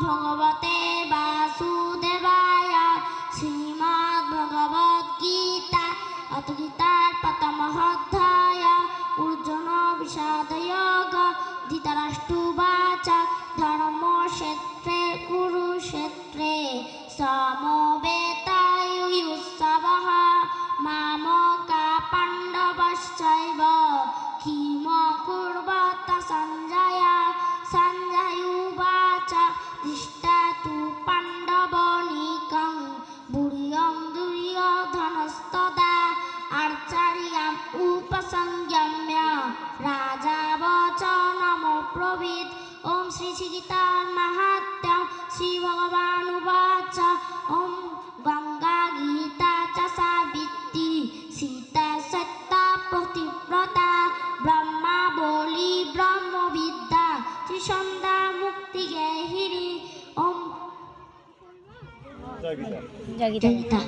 ভগবতে বাসুদেবায়। শ্রীমদ্ ভগবদ গীতা অত গীতার প্রথমঃ অধ্যায় অর্জুন বিষাদয়োগ। ধৃতরাষ্ট্রোবাচ ধর্মক্ষেত্রে কুরুক্ষেত্রে সমবেতাयुत्सवः मामका पाण्डवश्चैव किम कुर्वत सञ्जय। सञ्जय उवाच दृष्ट्वा तु पाण्डवानीकं भूरियं दुर्योधनस्तदा आचार्यम् उपसंगम्य राजा वचनमब्रवीत्। ॐ श्री गीतामाहात्म्यं श्रीभगवानुवाच ॐ गंगा गीता च सावित्री सीता सत्ता पतिव्रता ब्रह्मावली ब्रह्मविद्या त्रिसन्ध्या मुक्तिगेहिनी। ॐ जय गीता।